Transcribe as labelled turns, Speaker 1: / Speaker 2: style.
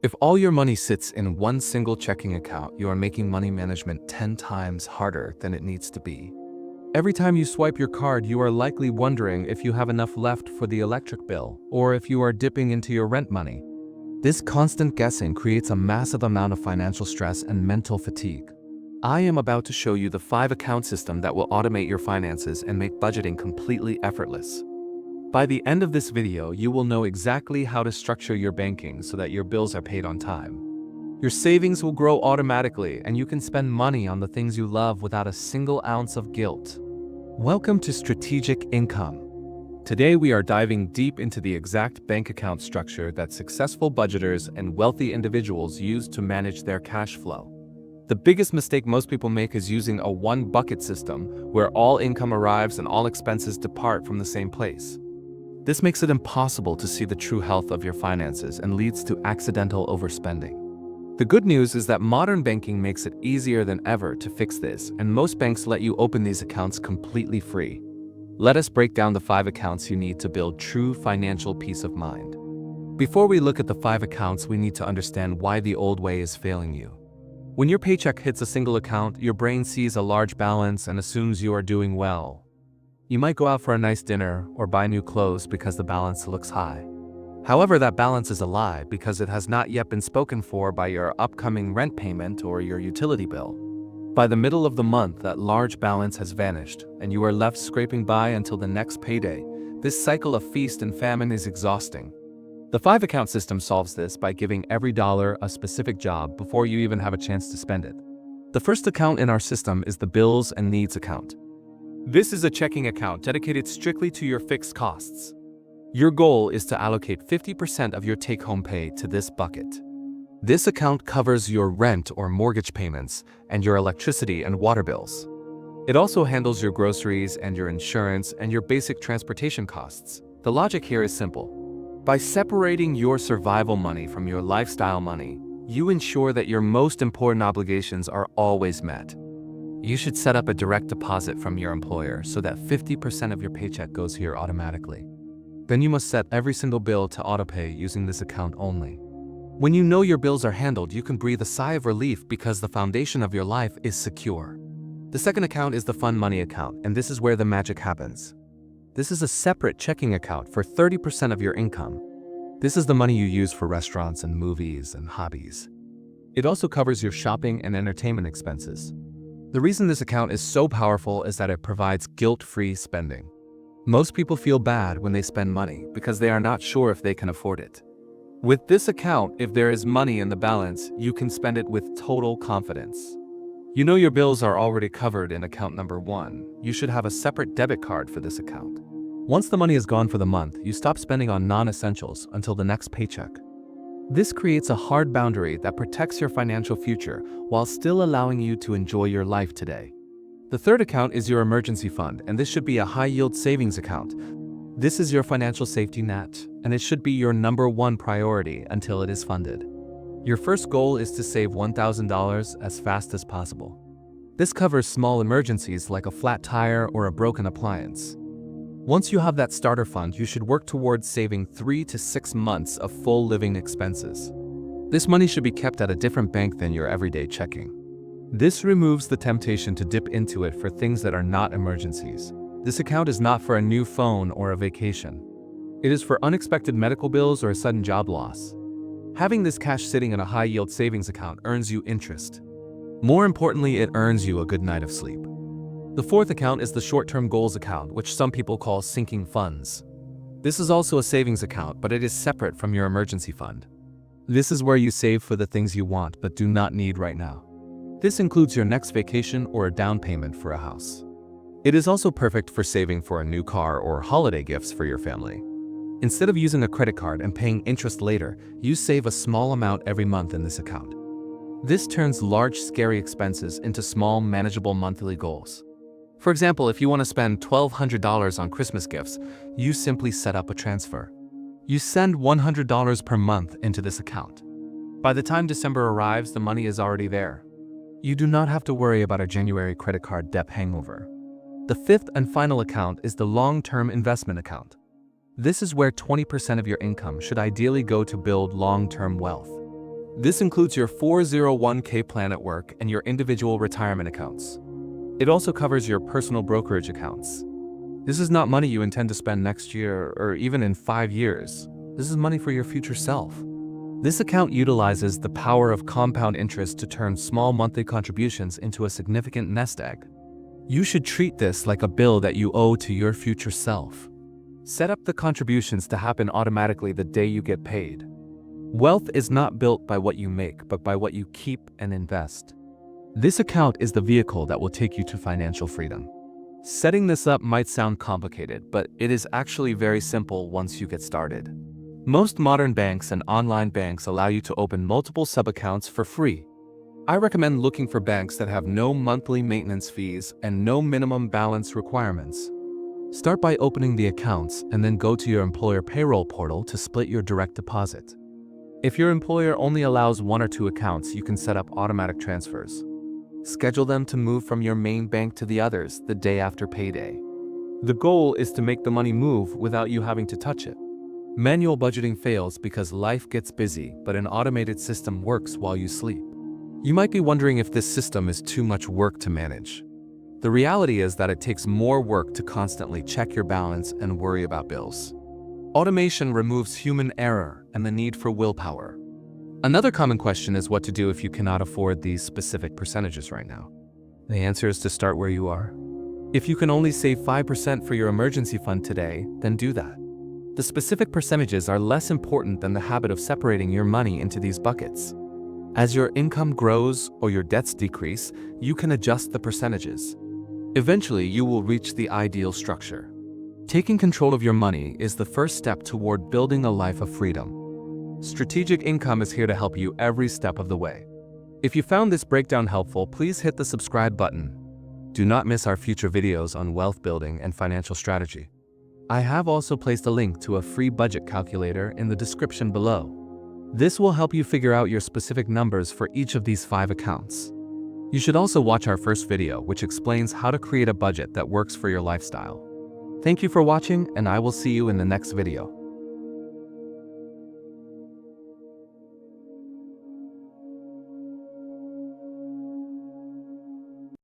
Speaker 1: If all your money sits in one single checking account, you are making money management 10 times harder than it needs to be. Every time you swipe your card, you are likely wondering if you have enough left for the electric bill or if you are dipping into your rent money. This constant guessing creates a massive amount of financial stress and mental fatigue. I am about to show you the 5-account system that will automate your finances and make budgeting completely effortless. By the end of this video, you will know exactly how to structure your banking so that your bills are paid on time. Your savings will grow automatically and you can spend money on the things you love without a single ounce of guilt. Welcome to Strategic Income. Today we are diving deep into the exact bank account structure that successful budgeters and wealthy individuals use to manage their cash flow. The biggest mistake most people make is using a one-bucket system where all income arrives and all expenses depart from the same place. This makes it impossible to see the true health of your finances and leads to accidental overspending. The good news is that modern banking makes it easier than ever to fix this, and most banks let you open these accounts completely free. Let us break down the 5 accounts you need to build true financial peace of mind. Before we look at the 5 accounts, we need to understand why the old way is failing you. When your paycheck hits a single account, your brain sees a large balance and assumes you are doing well. You might go out for a nice dinner or buy new clothes because the balance looks high. However, that balance is a lie because it has not yet been spoken for by your upcoming rent payment or your utility bill. By the middle of the month, that large balance has vanished, and you are left scraping by until the next payday. This cycle of feast and famine is exhausting. The 5-account system solves this by giving every dollar a specific job before you even have a chance to spend it. The first account in our system is the bills and needs account. This is a checking account dedicated strictly to your fixed costs. Your goal is to allocate 50% of your take-home pay to this bucket. This account covers your rent or mortgage payments and your electricity and water bills. It also handles your groceries and your insurance and your basic transportation costs. The logic here is simple. By separating your survival money from your lifestyle money, you ensure that your most important obligations are always met. You should set up a direct deposit from your employer so that 50% of your paycheck goes here automatically. Then you must set every single bill to autopay using this account only. When you know your bills are handled, you can breathe a sigh of relief because the foundation of your life is secure. The second account is the fun money account, and this is where the magic happens. This is a separate checking account for 30% of your income. This is the money you use for restaurants and movies and hobbies. It also covers your shopping and entertainment expenses. The reason this account is so powerful is that it provides guilt-free spending. Most people feel bad when they spend money because they are not sure if they can afford it. With this account, if there is money in the balance, you can spend it with total confidence. You know your bills are already covered in account number 1. You should have a separate debit card for this account. Once the money is gone for the month, you stop spending on non-essentials until the next paycheck. This creates a hard boundary that protects your financial future while still allowing you to enjoy your life today. The third account is your emergency fund, and this should be a high-yield savings account. This is your financial safety net, and it should be your number 1 priority until it is funded. Your first goal is to save $1,000 as fast as possible. This covers small emergencies like a flat tire or a broken appliance. Once you have that starter fund, you should work towards saving 3 to 6 months of full living expenses. This money should be kept at a different bank than your everyday checking. This removes the temptation to dip into it for things that are not emergencies. This account is not for a new phone or a vacation. It is for unexpected medical bills or a sudden job loss. Having this cash sitting in a high-yield savings account earns you interest. More importantly, it earns you a good night of sleep. The fourth account is the short-term goals account, which some people call sinking funds. This is also a savings account, but it is separate from your emergency fund. This is where you save for the things you want but do not need right now. This includes your next vacation or a down payment for a house. It is also perfect for saving for a new car or holiday gifts for your family. Instead of using a credit card and paying interest later, you save a small amount every month in this account. This turns large, scary expenses into small, manageable monthly goals. For example, if you want to spend $1,200 on Christmas gifts, you simply set up a transfer. You send $100 per month into this account. By the time December arrives, the money is already there. You do not have to worry about a January credit card debt hangover. The fifth and final account is the long-term investment account. This is where 20% of your income should ideally go to build long-term wealth. This includes your 401k plan at work and your individual retirement accounts. It also covers your personal brokerage accounts. This is not money you intend to spend next year or even in 5 years. This is money for your future self. This account utilizes the power of compound interest to turn small monthly contributions into a significant nest egg. You should treat this like a bill that you owe to your future self. Set up the contributions to happen automatically the day you get paid. Wealth is not built by what you make, but by what you keep and invest. This account is the vehicle that will take you to financial freedom. Setting this up might sound complicated, but it is actually very simple once you get started. Most modern banks and online banks allow you to open multiple sub-accounts for free. I recommend looking for banks that have no monthly maintenance fees and no minimum balance requirements. Start by opening the accounts and then go to your employer payroll portal to split your direct deposit. If your employer only allows 1 or 2 accounts, you can set up automatic transfers. Schedule them to move from your main bank to the others the day after payday. The goal is to make the money move without you having to touch it. Manual budgeting fails because life gets busy, but an automated system works while you sleep. You might be wondering if this system is too much work to manage. The reality is that it takes more work to constantly check your balance and worry about bills. Automation removes human error and the need for willpower. Another common question is what to do if you cannot afford these specific percentages right now. The answer is to start where you are. If you can only save 5% for your emergency fund today, then do that. The specific percentages are less important than the habit of separating your money into these buckets. As your income grows or your debts decrease, you can adjust the percentages. Eventually, you will reach the ideal structure. Taking control of your money is the first step toward building a life of freedom. Strategic Income is here to help you every step of the way. If you found this breakdown helpful, please hit the subscribe button. Do not miss our future videos on wealth building and financial strategy. I have also placed a link to a free budget calculator in the description below. This will help you figure out your specific numbers for each of these 5 accounts. You should also watch our first video, which explains how to create a budget that works for your lifestyle. Thank you for watching, and I will see you in the next video.